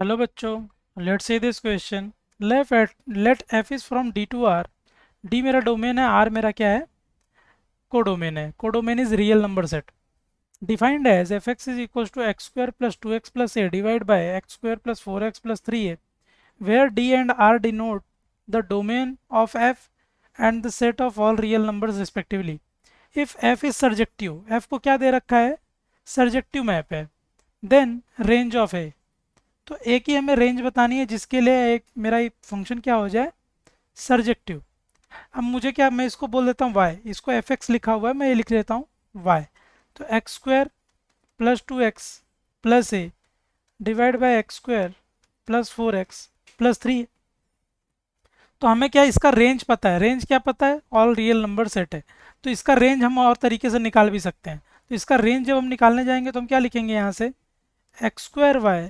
Hello बच्चों, let's see this question. Let F is from D to R. D मेरा domain है, R मेरा क्या है? कोडोमेन है। Codomain is real number set defined as F X is equal to x square plus two x plus A divide by X square plus four X plus three A, where D and R denote the domain of F and the set of all real numbers respectively. If F is surjective, F को क्या दे रखा है? Surjective map है। Then range of ए, तो एक ही हमें range बतानी है जिसके लिए एक मेरा एक फंक्शन क्या हो जाए? सर्जेक्टिव। अब मुझे क्या, मैं इसको बोल देता हूँ y, इसको एफ एक्स लिखा हुआ है, मैं ये लिख लेता हूँ y। तो x square plus two x plus A divide by X square plus four X plus three. तो हमें क्या इसका रेंज पता है? रेंज क्या पता है? ऑल रियल नंबर सेट है। तो इसका रेंज हम और तरीके से निकाल भी सकते हैं। तो इसका रेंज जब हम निकालने जाएंगे तो हम क्या लिखेंगे यहाँ से? X square y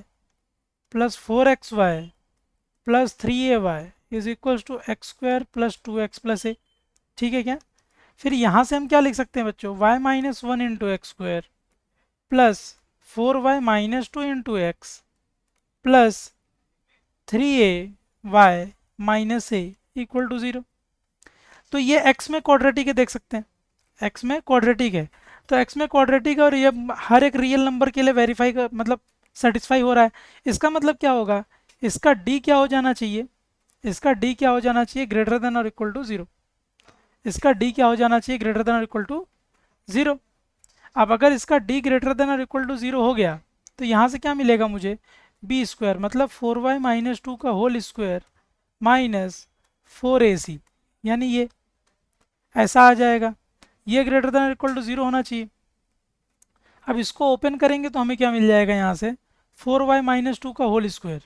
plus four x y plus three A y is equals to x square plus two x plus a. ठीक है क्या? फिर यहाँ से हम क्या लिख सकते हैं बच्चों? Y minus one into X square plus four Y minus two into X plus three A Y minus A equal to zero. तो ये x में क्वाड्रेटिक है, देख सकते हैं x में क्वाड्रेटिक है। तो x में क्वाड्रेटिक है और ये हर एक रियल नंबर के लिए वेरीफाई का मतलब सेटिस्फाई हो रहा है। इसका मतलब क्या होगा? इसका d क्या हो जाना चाहिए? इसका d क्या हो जाना चाहिए? ग्रेटर देन और इक्वल टू ज़ीरो। इसका d क्या हो जाना चाहिए? ग्रेटर देन और इक्वल टू ज़ीरो। अब अगर इसका d ग्रेटर देन और इक्वल टू ज़ीरो हो गया तो यहाँ से क्या मिलेगा मुझे? बी स्क्वायर मतलब फोर वाई माइनस टू का whole square minus four A C, यानी ये ऐसा आ जाएगा। ये greater than equal to zero होना चाहिए। अब इसको ओपन करेंगे तो हमें क्या मिल जाएगा यहाँ से? फोर वाई माइनस टू का whole square.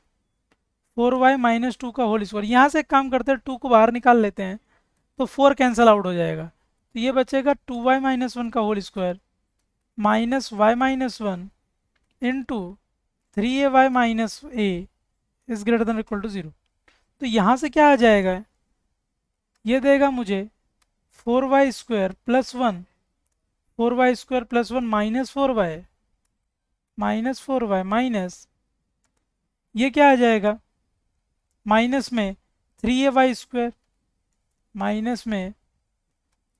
Four Y minus two का होल स्क्वायर, यहाँ से एक काम करते हैं, टू को बाहर निकाल लेते हैं तो फोर कैंसिल आउट हो जाएगा। तो ये बचेगा टू वाई माइनस वन का whole square minus Y minus one into three A Y minus A is greater than equal to zero. तो यहाँ से क्या आ जाएगा? ये देगा मुझे four Y square plus one, four Y square plus one minus four Y minus ये क्या आ जाएगा? माइनस में थ्री ए वाई स्क्वायर माइनस में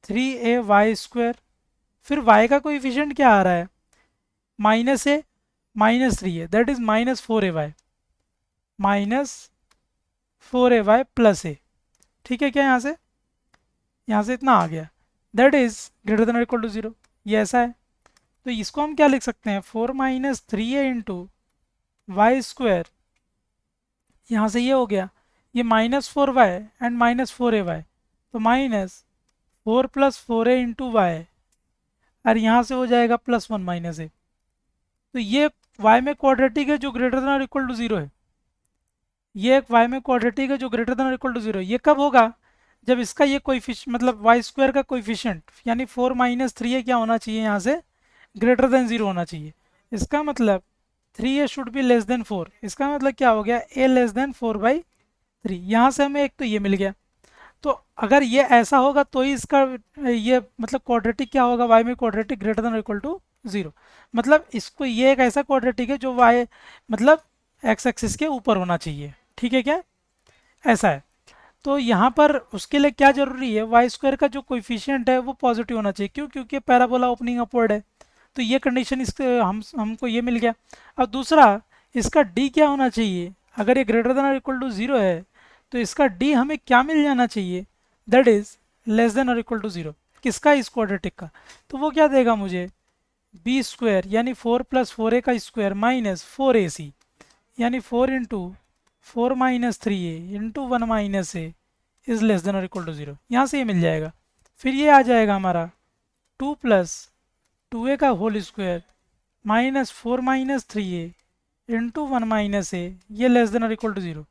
थ्री ए वाई स्क्वायर। फिर y का कोएफिशिएंट क्या आ रहा है? Minus a minus three a, that is minus four A Y minus four A y plus a. ठीक है क्या? यहाँ से इतना आ गया, that is greater than equal to zero. ये ऐसा है। तो इसको हम क्या लिख सकते हैं? फोर माइनस थ्री ए इंटू वाई स्क्वायर, यहाँ से ये हो गया, ये minus four Y and minus four A Y, तो minus four plus four A into Y, और यहाँ से हो जाएगा प्लस वन माइनस ए। तो ये y में क्वाड्रेटिक है जो ग्रेटर देन और इक्वल टू ज़ीरो है। ये एक y में क्वाड्रेटिक है जो ग्रेटर देन और इक्वल टू ज़ीरो। ये कब होगा? जब इसका ये कोइफिशिएंट मतलब वाई स्क्वायर का कोइफिशिएंट यानी फोर माइनस थ्री ए क्या होना चाहिए? यहाँ से ग्रेटर देन ज़ीरो होना चाहिए। इसका मतलब three a should be less than four. इसका मतलब क्या हो गया? A less than four by three. यहाँ से हमें एक तो ये मिल गया। तो अगर ये ऐसा होगा तो ही इसका ये मतलब क्वाड्रेटिक क्या होगा? वाई में quadratic greater than equal to zero. मतलब इसको ये एक ऐसा क्वाड्रेटिक है जो वाई मतलब एक्स एक्सिस के ऊपर होना चाहिए। ठीक है क्या? ऐसा है। तो यहाँ पर उसके लिए क्या जरूरी है? वाई स्क्वायर का जो कोइफिशिएंट है वो पॉजिटिव होना चाहिए। क्यों? क्योंकि पैराबोला ओपनिंग अपवर्ड है। तो ये कंडीशन इसके हमको ये मिल गया। अब दूसरा, इसका डी क्या होना चाहिए? अगर ये ग्रेटर देन और इक्वल टू ज़ीरो है तो इसका डी हमें क्या मिल जाना चाहिए? दैट इज लेस देन और इक्वल टू ज़ीरो। किसका? इस क्वाड्रेटिक का। तो वो क्या देगा मुझे? बी स्क्वायर यानी फोर प्लस फोर ए का square minus four A C, यानी four into four minus three A into one minus A is less than और इक्वल टू ज़ीरो। यहाँ से ये मिल जाएगा। फिर ये आ जाएगा हमारा टू प्लस टू ए का whole square minus four minus three A into one minus a, ये लेस देन और इक्वल टू ज़ीरो।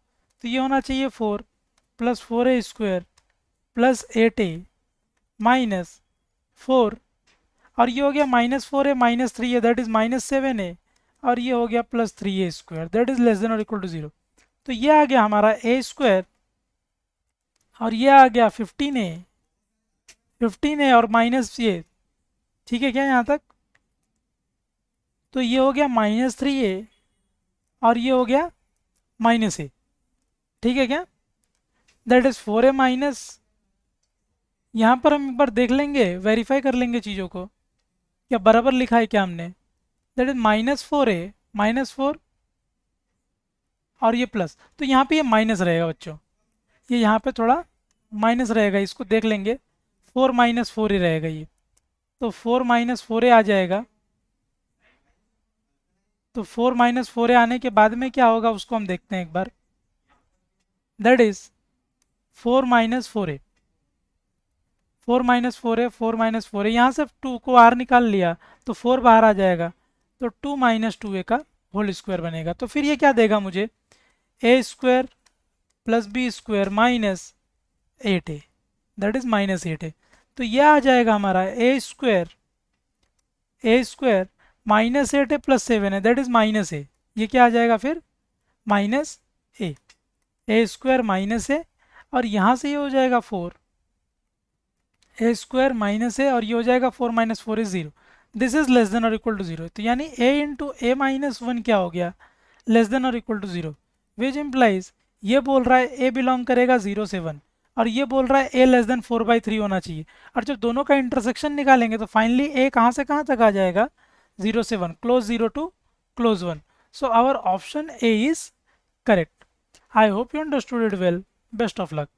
तो ये होना चाहिए four plus four a square plus eight a minus four, और ये हो गया minus four a minus three a that is minus seven a, और ये हो गया plus three a square that is less than और इक्वल टू ज़ीरो। तो ये आ गया हमारा ए स्क्वायर, और ये आ गया फिफ्टीन ए और माइनस ये। ठीक है क्या यहाँ तक? तो ये हो गया माइनस थ्री ए और ये हो गया माइनस ए, ठीक है क्या, दैट इज 4a माइनस, यहाँ पर हम एक बार देख लेंगे, वेरीफाई कर लेंगे चीज़ों को, क्या बराबर लिखा है क्या हमने, दैट इज -4a -4 और ये प्लस, तो यहाँ पे ये माइनस रहेगा बच्चों, ये यहाँ पे थोड़ा माइनस रहेगा, इसको देख लेंगे, 4 -4 ही रहेगा ये, तो 4 -4a आ जाएगा, तो 4 -4a आने के बाद में क्या होगा उसको हम देखते हैं एक बार, दैट इज 4 -4a, 4 यहाँ से 2 को आर निकाल लिया तो 4 बाहर आ जाएगा, तो 2 -2a का होल स्क्वायर बनेगा, तो फिर ये क्या देगा मुझे, a square plus b square minus 8a, that is -8a, तो यह आ जाएगा हमारा ए स्क्वायर -8a प्लस 7 है, दैट इज -a, ये क्या आ जाएगा फिर माइनस ए स्क्वायर माइनस ए, और यहाँ से ये हो जाएगा 4 ए स्क्वायर माइनस ए, और ये हो जाएगा 4 -4 is 0, this is less than और इक्वल टू 0, तो यानी a इंटू ए माइनस 1 क्या हो गया, लेस देन और इक्वल टू 0, विच इम्प्लाइज ये बोल रहा है a बिलोंग करेगा 0 से 1, और ये बोल रहा है a लेस देन 4/3 होना चाहिए, और जब दोनों का इंटरसेक्शन निकालेंगे तो फाइनली a कहाँ से कहाँ तक आ जाएगा, 0 से 1, close 0 to close 1, so our option A is correct. I hope you understood it well. Best of luck.